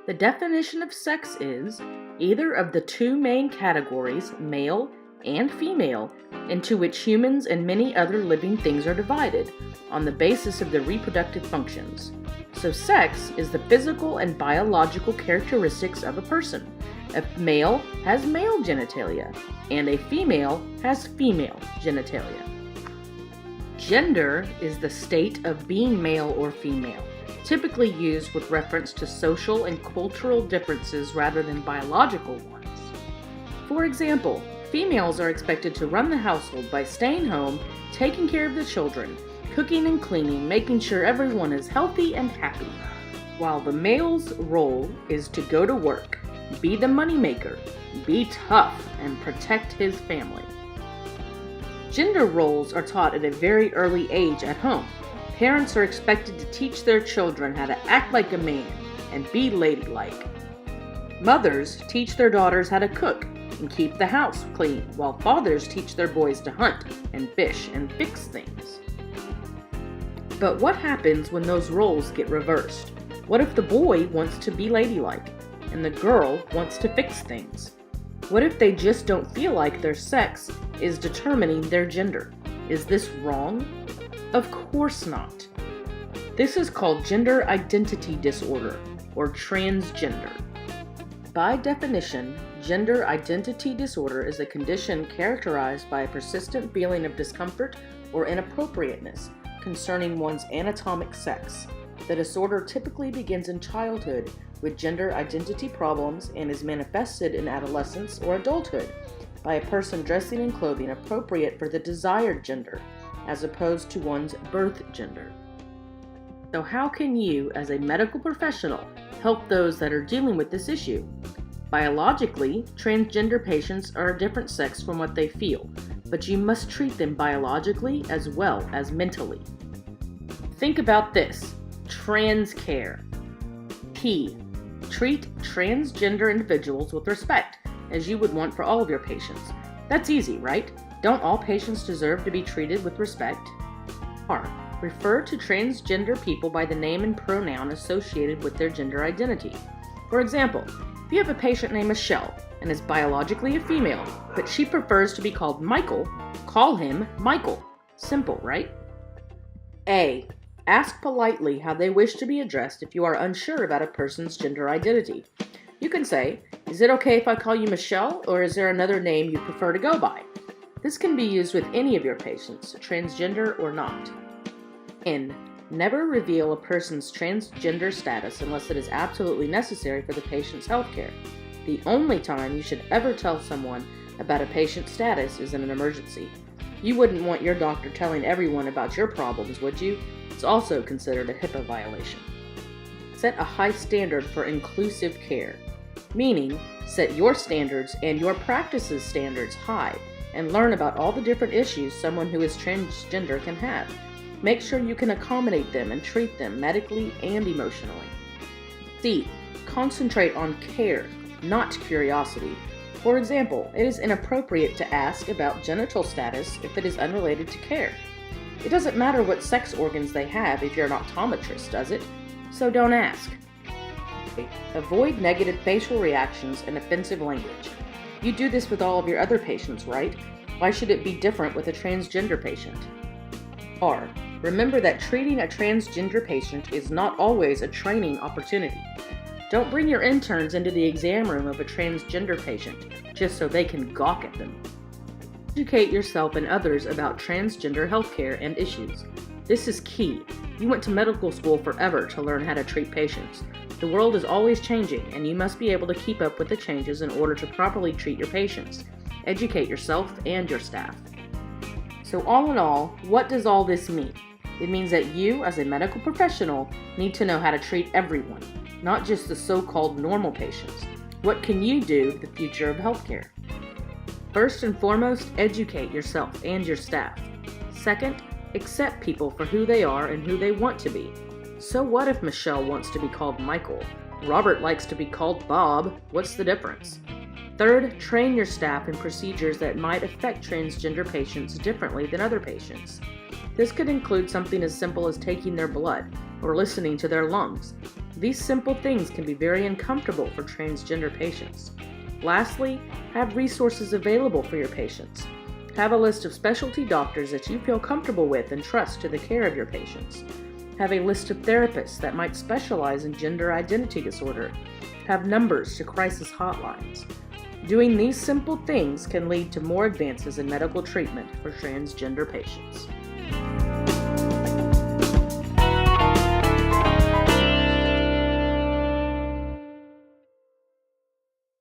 The definition of sex is either of the two main categories, male and female, into which humans and many other living things are divided on the basis of their reproductive functions. So sex is the physical and biological characteristics of a person. A male has male genitalia, and a female has female genitalia. Gender is the state of being male or female, typically used with reference to social and cultural differences rather than biological ones. For example, females are expected to run the household by staying home, taking care of the children, cooking and cleaning, making sure everyone is healthy and happy, while the male's role is to go to work, be the moneymaker, be tough, and protect his family. Gender roles are taught at a very early age at home. Parents are expected to teach their children how to act like a man and be ladylike. Mothers teach their daughters how to cook and keep the house clean, while fathers teach their boys to hunt and fish and fix things. But what happens when those roles get reversed? What if the boy wants to be ladylike and the girl wants to fix things? What if they just don't feel like their sex is determining their gender? Is this wrong? Of course not. This is called gender identity disorder, or transgender. By definition, gender identity disorder is a condition characterized by a persistent feeling of discomfort or inappropriateness concerning one's anatomic sex. The disorder typically begins in childhood with gender identity problems and is manifested in adolescence or adulthood by a person dressing in clothing appropriate for the desired gender, as opposed to one's birth gender. So how can you, as a medical professional, help those that are dealing with this issue? Biologically, transgender patients are a different sex from what they feel, but you must treat them biologically as well as mentally. Think about this: trans care. P. Treat transgender individuals with respect, as you would want for all of your patients. That's easy, right? Don't all patients deserve to be treated with respect? R. Refer to transgender people by the name and pronoun associated with their gender identity. For example, if you have a patient named Michelle and is biologically a female, but she prefers to be called Michael, call him Michael. Simple, right? A. Ask politely how they wish to be addressed if you are unsure about a person's gender identity. You can say, "Is it okay if I call you Michelle, or is there another name you prefer to go by?" This can be used with any of your patients, transgender or not. N. Never reveal a person's transgender status unless it is absolutely necessary for the patient's health care. The only time you should ever tell someone about a patient's status is in an emergency. You wouldn't want your doctor telling everyone about your problems, would you? It's also considered a HIPAA violation. Set a high standard for inclusive care, meaning set your standards and your practice's standards high and learn about all the different issues someone who is transgender can have. Make sure you can accommodate them and treat them medically and emotionally. C. Concentrate on care, not curiosity. For example, it is inappropriate to ask about genital status if it is unrelated to care. It doesn't matter what sex organs they have if you're an optometrist, does it? So don't ask. Avoid negative facial reactions and offensive language. You do this with all of your other patients, right? Why should it be different with a transgender patient? R. Remember that treating a transgender patient is not always a training opportunity. Don't bring your interns into the exam room of a transgender patient just so they can gawk at them. Educate yourself and others about transgender healthcare and issues. This is key. You went to medical school forever to learn how to treat patients. The world is always changing, and you must be able to keep up with the changes in order to properly treat your patients. Educate yourself and your staff. So all in all, what does all this mean? It means that you, as a medical professional, need to know how to treat everyone, not just the so-called normal patients. What can you do for the future of healthcare? First and foremost, educate yourself and your staff. Second, accept people for who they are and who they want to be. So what if Michelle wants to be called Michael? Robert likes to be called Bob. What's the difference? Third, train your staff in procedures that might affect transgender patients differently than other patients. This could include something as simple as taking their blood, or listening to their lungs. These simple things can be very uncomfortable for transgender patients. Lastly, have resources available for your patients. Have a list of specialty doctors that you feel comfortable with and trust to the care of your patients. Have a list of therapists that might specialize in gender identity disorder. Have numbers to crisis hotlines. Doing these simple things can lead to more advances in medical treatment for transgender patients.